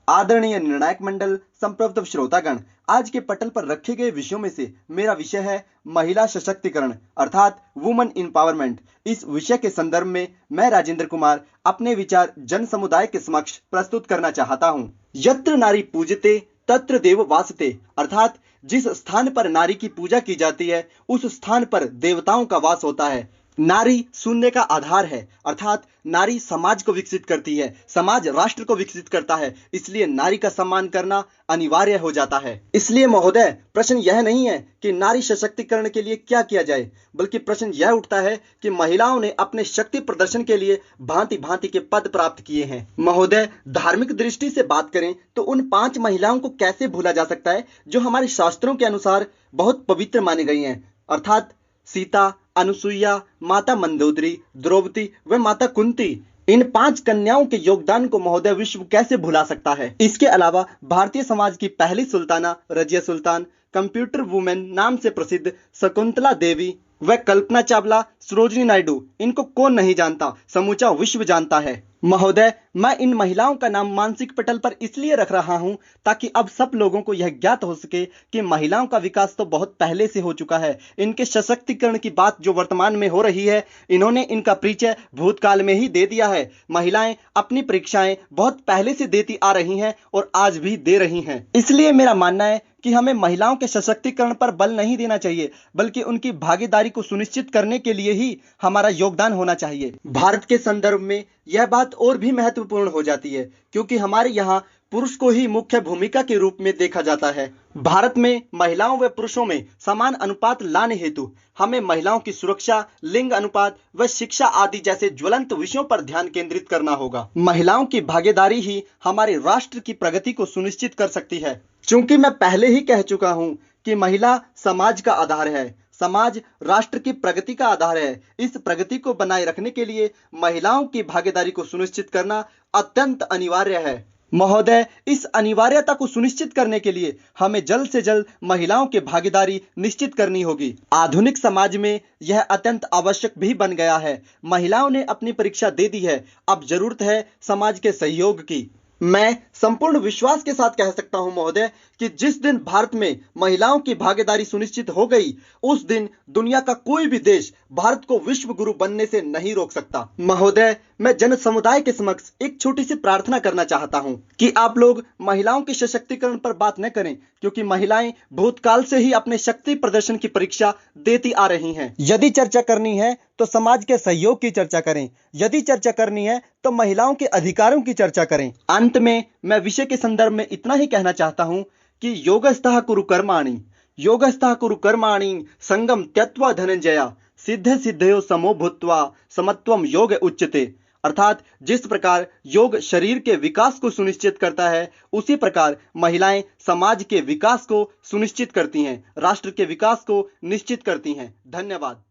आदरणीय निर्णायक मंडल, संप्रभुत्व श्रोतागण, आज के पटल पर रखे गए विषयों में से मेरा विषय है महिला सशक्तिकरण अर्थात वुमन एम्पावरमेंट। इस विषय के संदर्भ में मैं राजेंद्र कुमार अपने विचार जन समुदाय के समक्ष प्रस्तुत करना चाहता हूँ। यत्र नारी पूजते तत्र देव वासते अर्थात जिस स्थान पर नारी की पूजा की जाती है उस स्थान पर देवताओं का वास होता है। नारी शून्य का आधार है अर्थात नारी समाज को विकसित करती है, समाज राष्ट्र को विकसित करता है, इसलिए नारी का सम्मान करना अनिवार्य हो जाता है। इसलिए महोदय, प्रश्न यह नहीं है कि नारी सशक्तिकरण के लिए क्या किया जाए, बल्कि प्रश्न यह उठता है कि महिलाओं ने अपने शक्ति प्रदर्शन के लिए भांति भांति के पद प्राप्त किए हैं। महोदय, धार्मिक दृष्टि से बात करें तो उन 5 महिलाओं को कैसे भूला जा सकता है जो हमारे शास्त्रों के अनुसार बहुत पवित्र मानी गई हैं, अर्थात सीता, अनुसुईया, माता मंदोदरी, द्रौपदी व माता कुंती। इन 5 कन्याओं के योगदान को महोदय विश्व कैसे भुला सकता है। इसके अलावा भारतीय समाज की पहली सुल्ताना रजिया सुल्तान, कंप्यूटर वुमेन नाम से प्रसिद्ध शकुंतला देवी व कल्पना चावला, सरोजिनी नायडू, इनको कौन नहीं जानता, समूचा विश्व जानता है। महोदय, मैं इन महिलाओं का नाम मानसिक पटल पर इसलिए रख रहा हूं ताकि अब सब लोगों को यह ज्ञात हो सके कि महिलाओं का विकास तो बहुत पहले से हो चुका है। इनके सशक्तिकरण की बात जो वर्तमान में हो रही है, इन्होंने इनका परिचय भूतकाल में ही दे दिया है। महिलाएं अपनी परीक्षाएं बहुत पहले से देती आ रही हैं और आज भी दे रही हैं। इसलिए मेरा मानना है कि हमें महिलाओं के सशक्तिकरण पर बल नहीं देना चाहिए, बल्कि उनकी भागीदारी को सुनिश्चित करने के लिए ही हमारा योगदान होना चाहिए। भारत के संदर्भ में यह बात और भी महत्वपूर्ण हो जाती है क्योंकि हमारे यहाँ पुरुष को ही मुख्य भूमिका के रूप में देखा जाता है। भारत में महिलाओं व पुरुषों में समान अनुपात लाने हेतु हमें महिलाओं की सुरक्षा, लिंग अनुपात व शिक्षा आदि जैसे ज्वलंत विषयों पर ध्यान केंद्रित करना होगा। महिलाओं की भागीदारी ही हमारे राष्ट्र की प्रगति को सुनिश्चित कर सकती है। चूंकि मैं पहले ही कह चुका हूं कि महिला समाज का आधार है, समाज राष्ट्र की प्रगति का आधार है। इस प्रगति को बनाए रखने के लिए महिलाओं की भागीदारी को सुनिश्चित करना अत्यंत अनिवार्य है। महोदय, इस अनिवार्यता को सुनिश्चित करने के लिए हमें जल्द से जल्द महिलाओं की भागीदारी निश्चित करनी होगी। आधुनिक समाज में यह अत्यंत आवश्यक भी बन गया है। महिलाओं ने अपनी परीक्षा दे दी है, अब जरूरत है समाज के सहयोग की। मैं संपूर्ण विश्वास के साथ कह सकता हूं महोदय कि जिस दिन भारत में महिलाओं की भागीदारी सुनिश्चित हो गई, उस दिन दुनिया का कोई भी देश भारत को विश्व गुरु बनने से नहीं रोक सकता। महोदय, मैं जन समुदाय के समक्ष एक छोटी सी प्रार्थना करना चाहता हूं कि आप लोग महिलाओं के सशक्तिकरण पर बात न करें, क्योंकि महिलाएं भूतकाल से ही अपने शक्ति प्रदर्शन की परीक्षा देती आ रही हैं। यदि चर्चा करनी है तो समाज के सहयोग की चर्चा करें, यदि चर्चा करनी है तो महिलाओं के अधिकारों की चर्चा करें। अंत में मैं विषय के संदर्भ में इतना ही कहना चाहता हूं कि योगस्थः कुरु कर्माणि, योगस्थः कुरु कर्माणि संगम त्यक्त्वा धनंजया, सिद्ध सिद्धयो समो भूत्वा समत्वम योग उच्यते। अर्थात जिस प्रकार योग शरीर के विकास को सुनिश्चित करता है, उसी प्रकार महिलाएं समाज के विकास को सुनिश्चित करती हैं, राष्ट्र के विकास को निश्चित करती हैं। धन्यवाद।